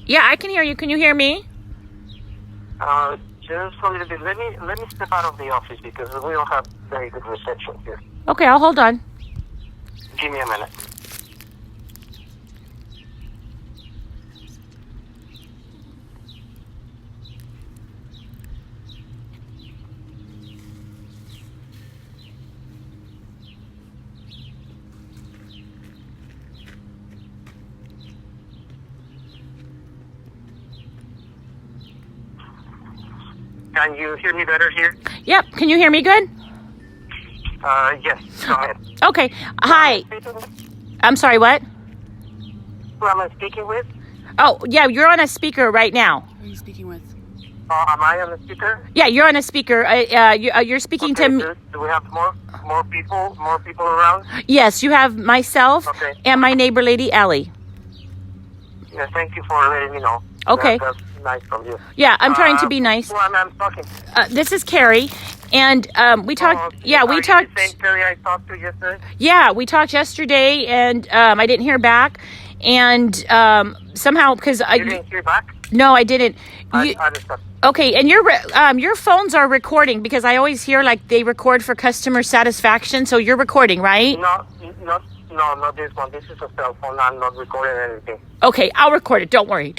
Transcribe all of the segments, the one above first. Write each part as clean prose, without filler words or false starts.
Yeah, I can hear you. Can you hear me? Just a little bit. Let me step out of the office because we don't have very good reception here. Okay, I'll hold on. Give me a minute. Can you hear me better here? Yep. Can you hear me good? Yes. Go ahead. Okay. Hi. I'm sorry, what? Who am I speaking with? Oh, yeah, you're on a speaker right now. Who are you speaking with? Am I on the speaker? Yeah, you're on a speaker. You're speaking Okay, to me. do we have more people around? Yes, you have myself Okay. and my neighbor, Lady Allie. Yeah, thank you for letting me know. Okay. That's nice from you. Yeah, I'm trying to be nice. Who am I talking? This is Carrie, and we talked. Okay. Yeah, we Are you talked. the same Terry I talked to yesterday? Yeah, we talked yesterday, and I didn't hear back, and somehow because You didn't hear back? no, I didn't. I understand. Okay, and your phones are recording because I always hear like they record for customer satisfaction. So you're recording, right? No, not this one. This is a cell phone. I'm not recording anything. Okay, I'll record it. Don't worry.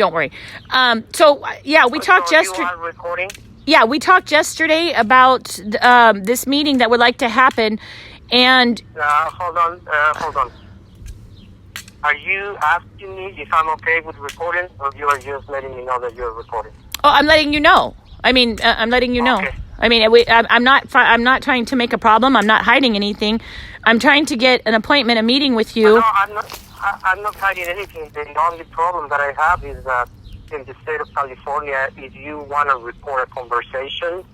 So yeah, we talked So yesterday. You are recording? Yeah, we talked yesterday about this meeting that would like to happen, and Hold on. Are you asking me if I'm okay with recording, or you are just letting me know that you're recording? oh, I'm letting you know. I mean, I'm letting you know. Okay. I mean, I'm not trying to make a problem. I'm not hiding anything. I'm trying to get an appointment, a meeting with you. No, I'm not hiding anything. The only problem that I have is that in the state of California, if you want to record a conversation,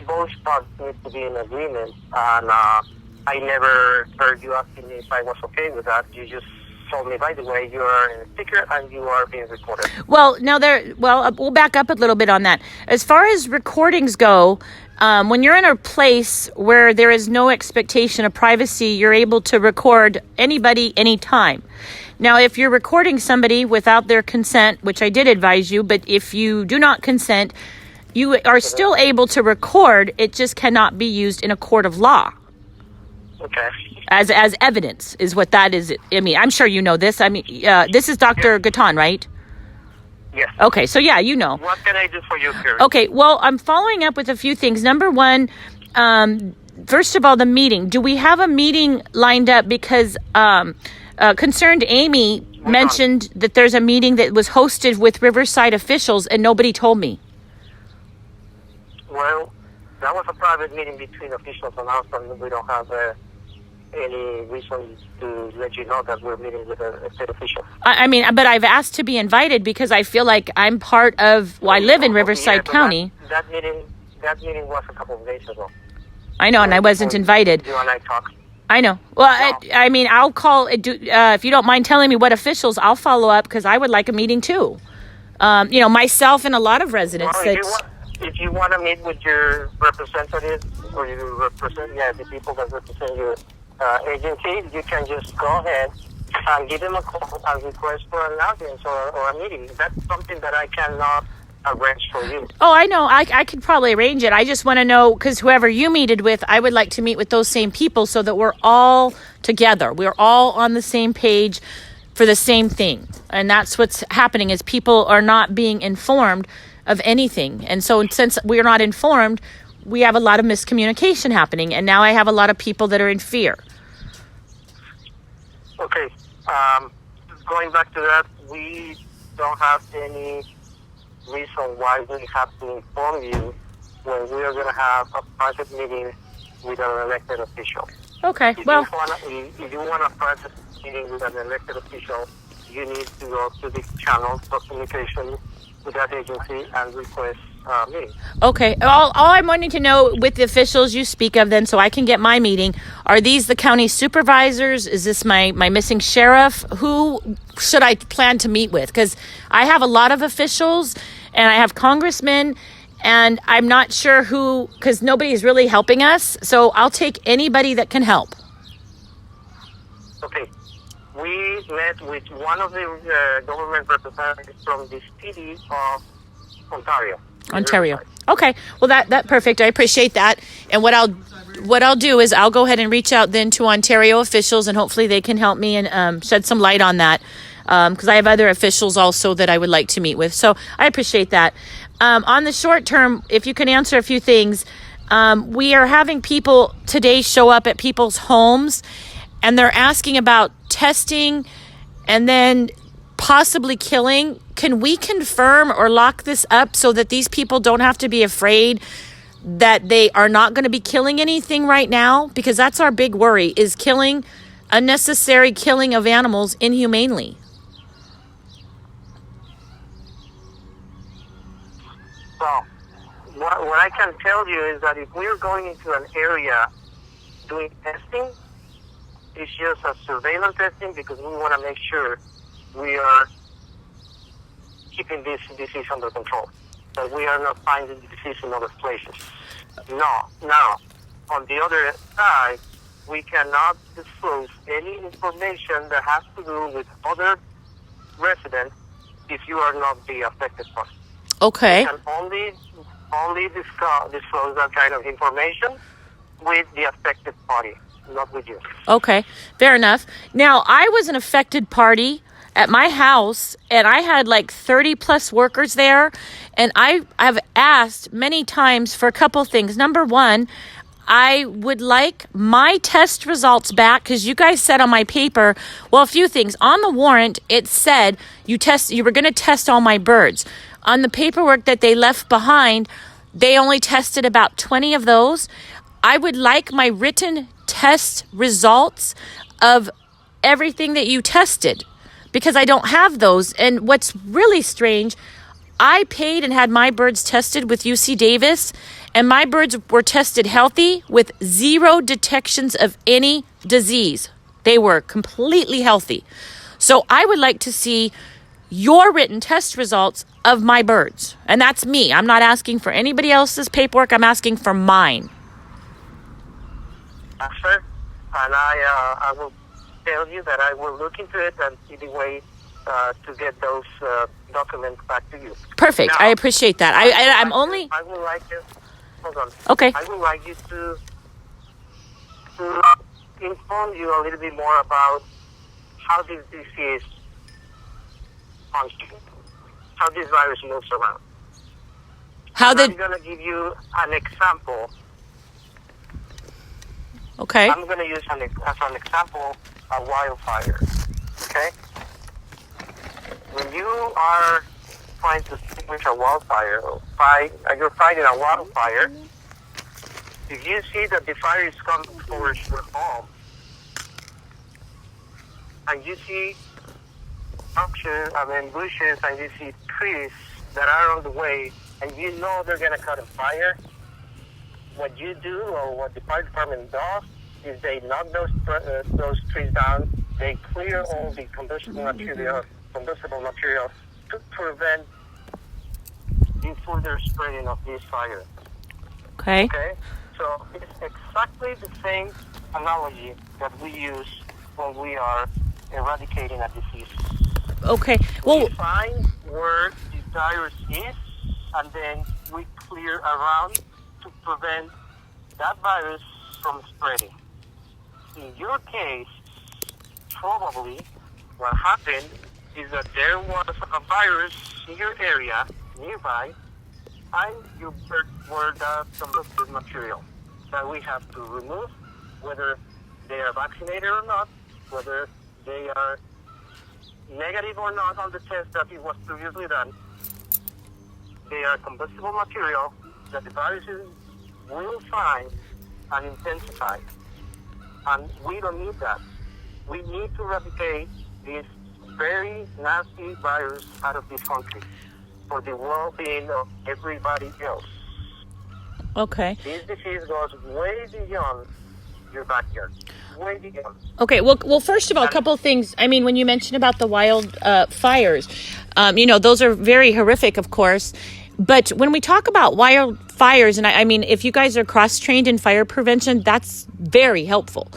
both parties need to be in agreement. And I never heard you asking me if I was okay with that. You just told me, by the way, you are in a speaker and you are being recorded. Well, now we'll back up a little bit on that. As far as recordings go, when you're in a place where there is no expectation of privacy, you're able to record anybody anytime. Now, if you're recording somebody without their consent, which I did advise you, but if you do not consent, you are still able to record. It just cannot be used in a court of law. Okay. As evidence is what that is. I mean, I'm sure you know this. I mean, this is Dr. Gaitan, right? Yes. Okay, so yeah, you know. What can I do for you, Karen? Okay, well, I'm following up with a few things. Number one, first of all, the meeting. Do we have a meeting lined up? Because concerned Amy mentioned that there's a meeting that was hosted with Riverside officials and nobody told me. Well, that was a private meeting between officials and us, and we don't have any reason to let you know that we're meeting with a state official. I mean, but I've asked to be invited because I feel like I'm part of, well, I live in Riverside County. That meeting was a couple of days ago. I know, and I wasn't invited. You and I talked. I know. Well, I mean, I'll call, if you don't mind telling me what officials, I'll follow up because I would like a meeting too. Myself and a lot of residents. Well, if you want to meet with your representative or the people that represent your agency, you can just go ahead and give them a call and request for an audience or a meeting. That's something that I cannot arrange for you. Oh, I know. I could probably arrange it. I just want to know, because whoever you meted with, I would like to meet with those same people so that we're all together. We're all on the same page for the same thing. And that's what's happening is people are not being informed of anything. And so since we're not informed, we have a lot of miscommunication happening. And now I have a lot of people that are in fear. Okay. Going back to that, we don't have any reason why we have to inform you when we are going to have a private meeting with an elected official. Okay, If you want a private meeting with an elected official, you need to go to the channels of communication with that agency and request a meeting. Okay, all I'm wanting to know with the officials you speak of then so I can get my meeting, are these the county supervisors? Is this my missing sheriff? Who should I plan to meet with? Because I have a lot of officials and I have congressmen and I'm not sure who, because nobody is really helping us. So I'll take anybody that can help. Okay. we met with one of the government representatives from the city of Ontario. Ontario. Okay. Well, that perfect. I appreciate that. And what I'll do is I'll go ahead and reach out then to Ontario officials, and hopefully they can help me and shed some light on that, because I have other officials also that I would like to meet with. So I appreciate that. On the short term, if you can answer a few things, we are having people today show up at people's homes, and they're asking about testing and then possibly killing. Can we confirm or lock this up so that these people don't have to be afraid that they are not going to be killing anything right now? Because that's our big worry, is unnecessary killing of animals inhumanely. So, what I can tell you is that if we're going into an area doing testing, it's just a surveillance testing, because we want to make sure we are keeping this disease under control, that we are not finding the disease in other places. No. Now, on the other side, we cannot disclose any information that has to do with other residents if you are not the affected person. Okay. We can only disclose that kind of information with the affected party, not with you. Okay, fair enough. Now, I was an affected party at my house, and I had like 30 plus workers there, and I've asked many times for a couple things. Number one, I would like my test results back, because you guys said on my paper, well, a few things. On the warrant, it said you were going to test all my birds. On the paperwork that they left behind, they only tested about 20 of those. I would like my written test results of everything that you tested, because I don't have those. And what's really strange, I paid and had my birds tested with UC Davis, and my birds were tested healthy with 0 detections of any disease. They were completely healthy. So I would like to see your written test results of my birds. And that's me. I'm not asking for anybody else's paperwork. I'm asking for mine. Sir, and I will tell you that I will look into it and see the way to get those documents back to you. Perfect. Now, I appreciate that. I would like you. Hold on. Okay. I would like you to inform you a little bit more about how this disease functions, how this virus moves around. I'm going to give you an example. Okay. I'm going to use as an example a wildfire. Okay? When you are trying to extinguish a wildfire, you're fighting a wildfire, if you see that the fire is coming towards your home, and you see bushes, and you see trees that are on the way, and you know they're going to cut a fire, what you do, or what the fire department does, is they knock those trees down. They clear all the combustible material to prevent the further spreading of this fire. Okay. So it's exactly the same analogy that we use when we are eradicating a disease. Okay. Well, we find where the virus is, and then we clear around to prevent that virus from spreading. In your case, probably what happened is that there was a virus in your area nearby, and you were the combustible material that we have to remove, whether they are vaccinated or not, whether they are negative or not on the test that it was previously done. They are combustible material that the viruses will find and intensify. And we don't need that. We need to eradicate this very nasty virus out of this country for the well-being of everybody else. Okay. This disease goes way beyond your backyard. Way beyond. Okay. Well, first of all, a couple of things. I mean, when you mentioned about the wild fires, those are very horrific, of course. But when we talk about wildfires, and I mean, if you guys are cross-trained in fire prevention, that's very helpful.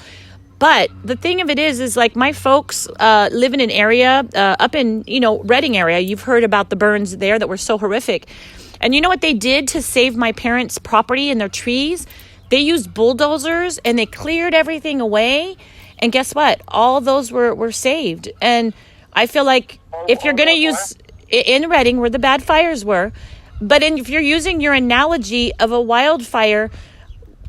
But the thing of it is like my folks live in an area up in, Redding area. You've heard about the burns there that were so horrific. And you know what they did to save my parents' property and their trees? They used bulldozers and they cleared everything away. And guess what? All of those were saved. And I feel like if you're going to use in Redding where the bad fires were, but if you're using your analogy of a wildfire,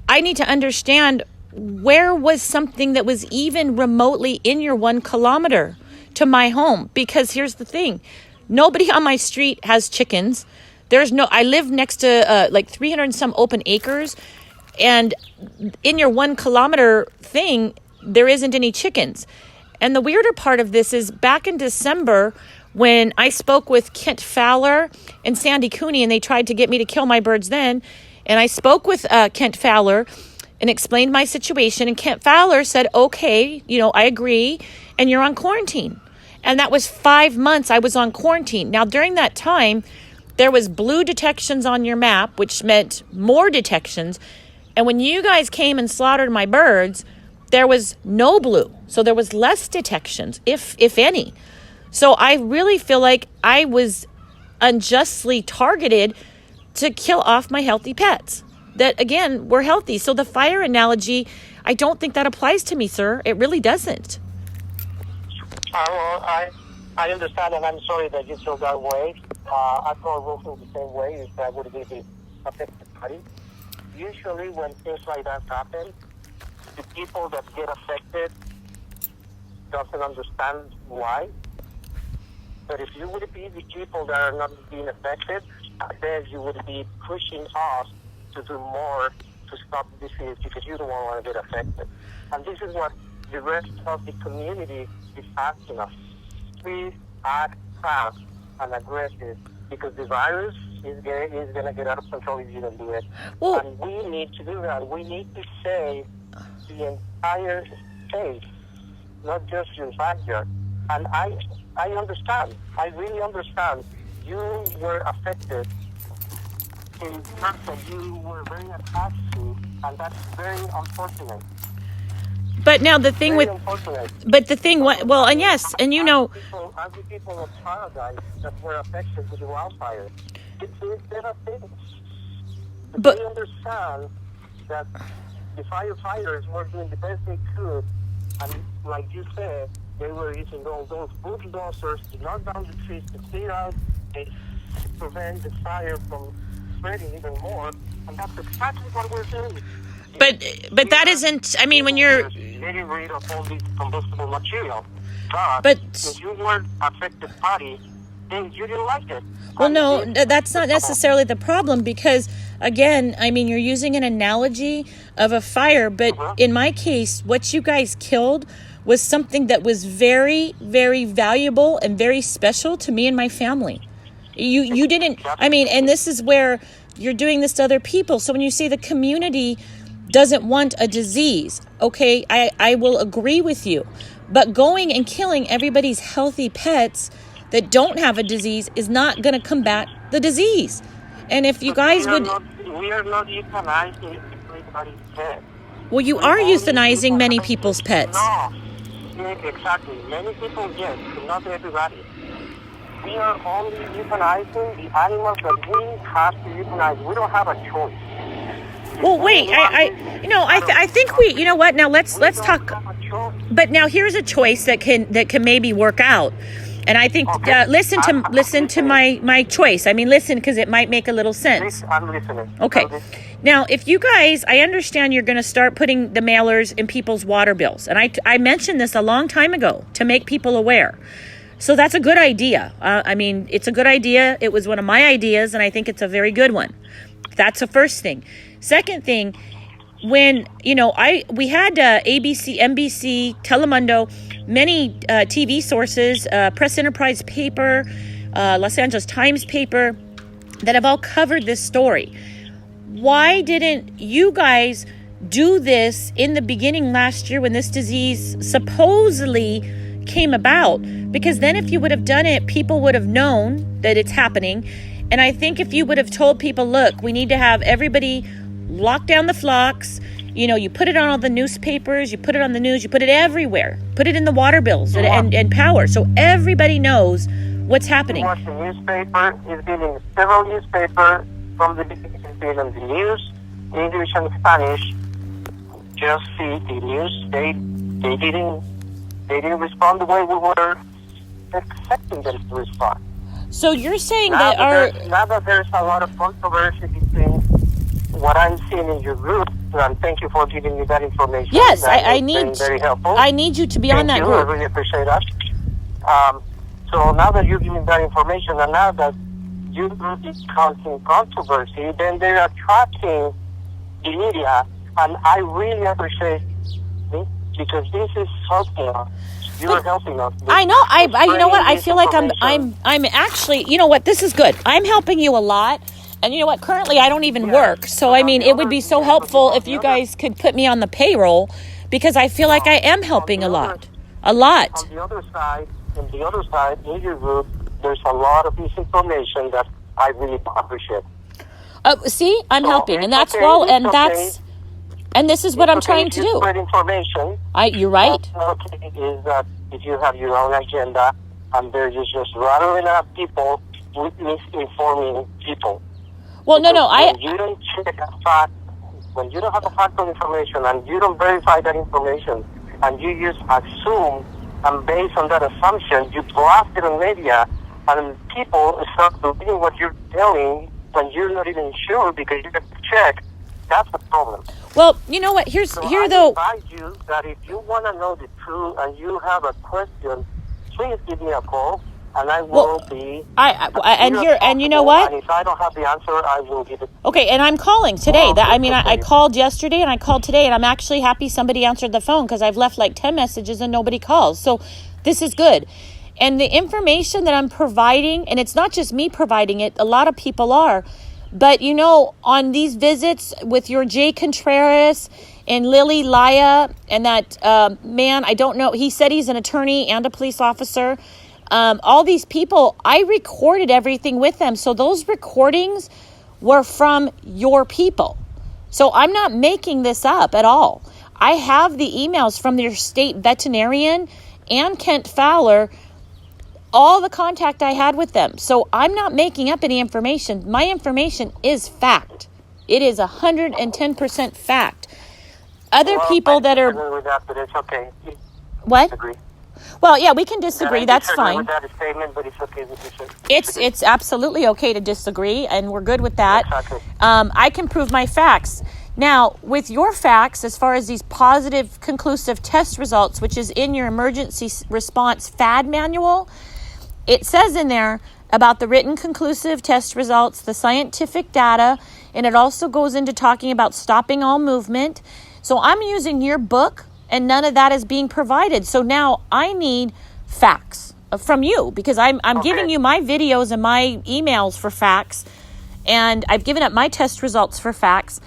I need to understand where was something that was even remotely in your 1 kilometer to my home? Because here's the thing. Nobody on my street has chickens. I live next to like 300 and some open acres. And in your 1 kilometer thing, there isn't any chickens. And the weirder part of this is back in December when I spoke with Kent Fowler and Sandy Cooney, and they tried to get me to kill my birds then. And I spoke with Kent Fowler and explained my situation. And Kent Fowler said, okay, I agree. And you're on quarantine. And that was 5 months I was on quarantine. Now, during that time, there was blue detections on your map, which meant more detections. And when you guys came and slaughtered my birds, there was no blue. So there was less detections, if any. So I really feel like I was unjustly targeted to kill off my healthy pets that, again, were healthy. So the fire analogy, I don't think that applies to me, sir. It really doesn't. Well, I understand, and I'm sorry that you feel that way. I probably will feel the same way if I would be the affected party. Usually when things like that happen, the people that get affected doesn't understand why. But if you would be the people that are not being affected, then you would be pushing us to do more to stop the disease because you don't want to get affected. And this is what the rest of the community is asking us. Please act fast and aggressive because the virus is going to get out of control if you don't do it. Well, and we need to do that. We need to save the entire state, not just your backyard. And I understand. I really understand. You were affected in terms that you were very attached to, and that's very unfortunate. But now the thing Very with, unfortunate. but the thing, well, and yes, and As the people of Paradise that were affected with the wildfire, it's devastating. But they understand that the firefighters were doing the best they could, and like you said, they were using all those bulldozers to knock down the trees to clear out and prevent the fire from spreading even more, and that's exactly what we're doing. But that isn't, I mean, when you're getting rid of all this combustible material, but if you weren't affected party, then you didn't like it. Well, no, that's not necessarily the problem because, again, I mean, you're using an analogy of a fire, but in my case, what you guys killed was something that was very, very valuable and very special to me and my family. You didn't, I mean, and this is where you're doing this to other people. So when you say the community doesn't want a disease, okay, I will agree with you. But going and killing everybody's healthy pets that don't have a disease is not going to combat the disease. And if you guys would... We are not euthanizing everybody's pet. Well, you are euthanizing many people's pets. No, exactly. Many people, yes, but not everybody. We are only euthanizing the animals that we have to euthanize. We don't have a choice. Well, wait, I think we, you know what? Now let's talk. But now here's a choice that can maybe work out. And I think listen to my choice. I mean, listen, because it might make a little sense. I'm listening. Okay. Now, if you guys, I understand you're going to start putting the mailers in people's water bills. And I mentioned this a long time ago to make people aware. So that's a good idea. I mean, it's a good idea. It was one of my ideas, and I think it's a very good one. That's the first thing. Second thing, when, we had ABC, NBC, Telemundo, many TV sources, Press Enterprise paper, Los Angeles Times paper, that have all covered this story. Why didn't you guys do this in the beginning last year when this disease supposedly came about? Because then if you would have done it, people would have known that it's happening. And I think if you would have told people, look, we need to have everybody lock down the flocks You put it on all the newspapers, you put it on the news, you put it everywhere. Put it in the water bills and power, so everybody knows what's happening. Watch the newspaper. It's been in several newspapers from the beginning. It's been in the news, English and Spanish. Just see the news. They didn't respond the way we were expecting them to respond. So you're saying now that there's a lot of controversy between what I'm seeing in your group, and thank you for giving me that information. Yes, I need. Very helpful. I need you to be on that Thank you. group. I really appreciate that. So now that you're giving that information, and now that you is causing controversy, then they are attracting the media, and I really appreciate it because this is helping us. You're helping us. I know. I you know what? I feel like I'm actually. You know what? This is good. I'm helping you a lot. And you know what? Currently, I don't even work. So, I mean, it would be so helpful if you guys could put me on the payroll because I feel like I am helping a lot. A lot. On the other side, in your group, there's a lot of misinformation that I really appreciate. See, I'm helping. And that's and this is what I'm trying to do. Spread information. You're right. Okay, is that if you have your own agenda and they're just rattling up people with misinforming people. Well, no. When you don't check a fact, when you don't have a factual information and you don't verify that information and you just assume and based on that assumption you blast it on media and people start believing what you're telling when you're not even sure because you have to check, that's the problem. Well, you know what? I advise you that if you want to know the truth and you have a question, please give me a call. And I will be. And you know what? And if I don't have the answer, I will give it. Okay, and I'm calling today. I called yesterday and I called today, and I'm actually happy somebody answered the phone because I've left like 10 messages and nobody calls. So this is good. And the information that I'm providing, and it's not just me providing it, a lot of people are. But on these visits with your Jay Contreras and Lily Laya and that man, I don't know. He said he's an attorney and a police officer. All these people, I recorded everything with them. So those recordings were from your people. So I'm not making this up at all. I have the emails from their state veterinarian and Kent Fowler, all the contact I had with them. So I'm not making up any information. My information is fact. It is 110% fact. Other people that are... With that, but it's okay. What? Disagree. Well, yeah, we can disagree. That's fine. With that statement, but it's okay with It's absolutely okay to disagree, and we're good with that. Exactly. I can prove my facts. Now, with your facts, as far as these positive, conclusive test results, which is in your emergency response FAD manual, it says in there about the written conclusive test results, the scientific data, and it also goes into talking about stopping all movement. So I'm using your book, and none of that is being provided. So now I need facts from you because I'm giving you my videos and my emails for facts, and I've given up my test results for facts.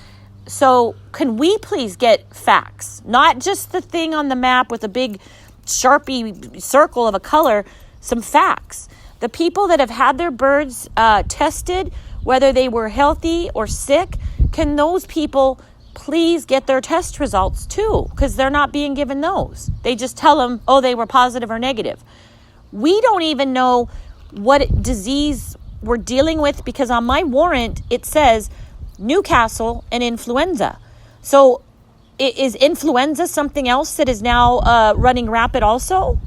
So can we please get facts? Not just the thing on the map with a big Sharpie circle of a color, some facts. The people that have had their birds tested, whether they were healthy or sick, can those people please get their test results too, because they're not being given those. They just tell them, oh, they were positive or negative. We don't even know what disease we're dealing with because on my warrant, it says Newcastle and influenza. So is influenza something else that is now running rapid also?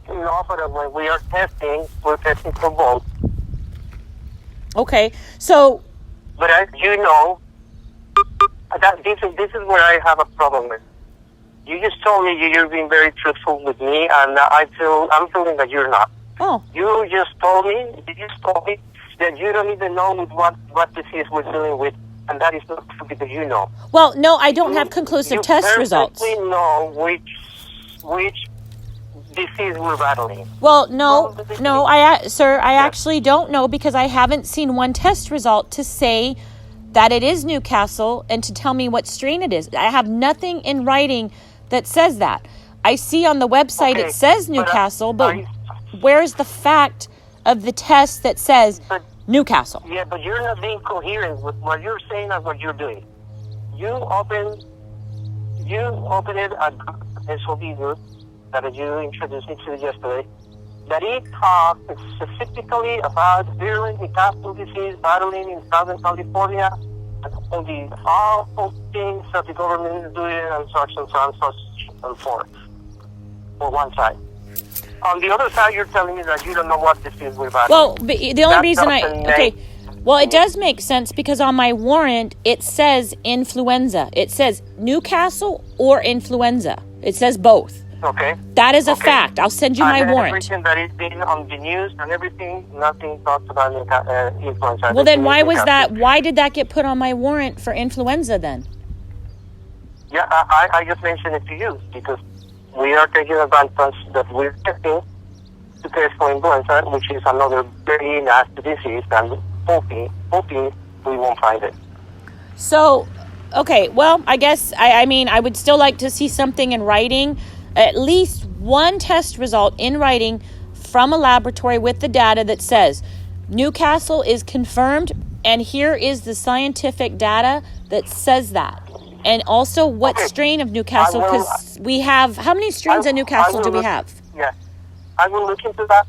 No, but when we are testing, we're testing for both. Okay, so... But as you know, this is where I have a problem with. You just told me you're being very truthful with me, and I'm feeling that you're not. Oh. You just told me that you don't even know with what disease we're dealing with, and that is not true because you know. Well, no, I don't have conclusive test results. You know which disease we're battling. Well, no, I actually don't know because I haven't seen one test result to say that it is Newcastle and to tell me what strain it is. I have nothing in writing that says that. I see on the website it says Newcastle, but where's the fact of the test that says Newcastle? Yeah, but you're not being coherent with what you're saying and what you're doing. you open it at SOB group that you introduced me to yesterday, that it talks specifically about virulent Newcastle disease battling in Southern California and all the awful things that the government is doing and such and so on, such and forth, for one side. On the other side, you're telling me that you don't know what disease we're battling. Well, the only reason well, it does make sense because on my warrant, it says influenza. It says Newcastle or influenza. It says both. Okay. That is a fact. I'll send you my warrant. Everything that is being on the news and everything, nothing talks about influenza. Well, then why was that? Why did that get put on my warrant for influenza then? Yeah, I just mentioned it to you because we are taking advantage that we're testing to test for influenza, which is another very nasty disease, and hoping we won't find it. So, okay, well, I guess, I mean, I would still like to see something in writing, at least one test result in writing from a laboratory with the data that says Newcastle is confirmed, and here is the scientific data that says that. And also what strain of Newcastle, because we have, how many strains of Newcastle do we have? Yeah, I will look into that.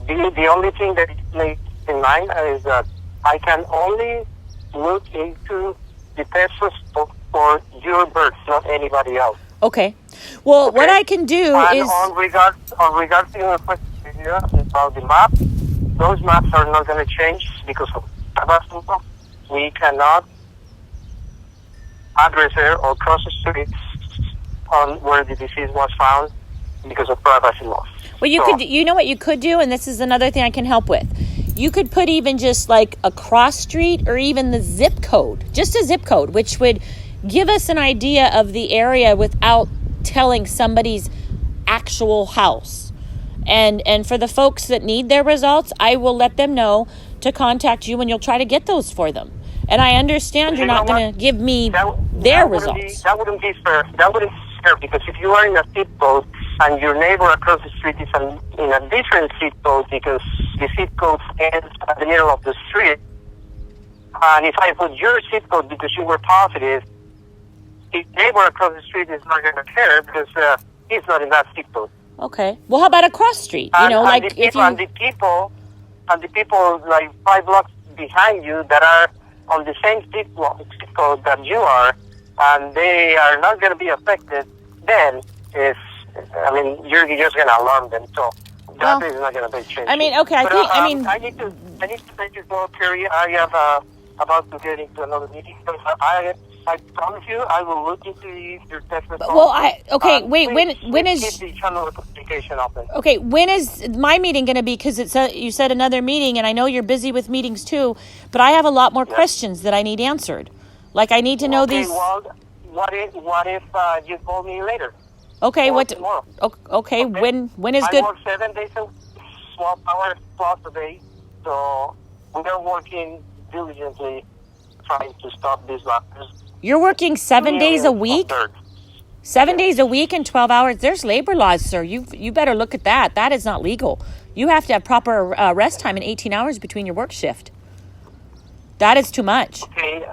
The only thing that makes in mind is that I can only look into the test result for your birds, not anybody else. Okay. Well, what I can do is... On regards to your question about the map, those maps are not going to change because of Tabasco. We cannot address it or cross the streets on where the disease was found because of privacy laws. Well, you know what you could do, and this is another thing I can help with. You could put even just like a cross street or even the zip code, just a zip code, which would give us an idea of the area without telling somebody's actual house. And for the folks that need their results, I will let them know to contact you and you'll try to get those for them. And I understand you're not going to give me their results. That wouldn't be fair. That wouldn't be fair because if you are in a zip code and your neighbor across the street is in a different zip code because the zip code ends at the middle of the street, and if I put your zip code because you were positive, the neighbor across the street is not going to care because he's not in that zip code. Okay. Well, how about a cross street? And the people like 5 blocks behind you that are on the same zip code that you are, and they are not going to be affected, then you're just going to alarm them. So that is not going to be changed. I mean, okay, I need to let you go, Terry. I am about to get into another meeting. I promise you, I will look into your test results. Well, when is keep the channel of communication open? Okay, when is my meeting going to be? Because you said another meeting, and I know you're busy with meetings too. But I have a lot more questions that I need answered. Like I need to know these. Well, what if you call me later? Okay, tomorrow? Okay, when is good? I work 7 days, 12 hours plus a day, so we are working diligently trying to stop these virus. You're working 7 days a week? 7 days a week and 12 hours? There's labor laws, sir. You better look at that. That is not legal. You have to have proper rest time and 18 hours between your work shift. That is too much. Okay,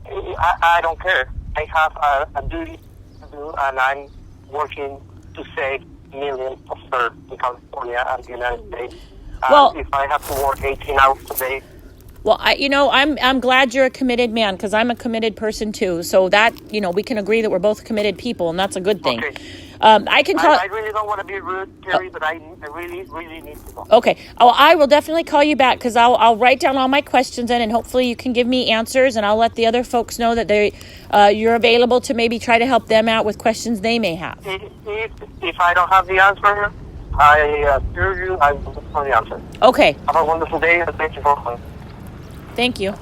I don't care. I have a duty to do, and I'm working to save millions of birds in California and the United States. If I have to work 18 hours a day. Well, I'm glad you're a committed man because I'm a committed person too. So that, we can agree that we're both committed people, and that's a good thing. Okay. I can call. I really don't want to be rude, Terry, but I really, really need to go. Okay. Oh, I will definitely call you back because I'll write down all my questions and hopefully you can give me answers, and I'll let the other folks know that you're available to maybe try to help them out with questions they may have. If I don't have the answer, I assure you I will look for the answer. Okay. Have a wonderful day, and thank you for calling. Thank you.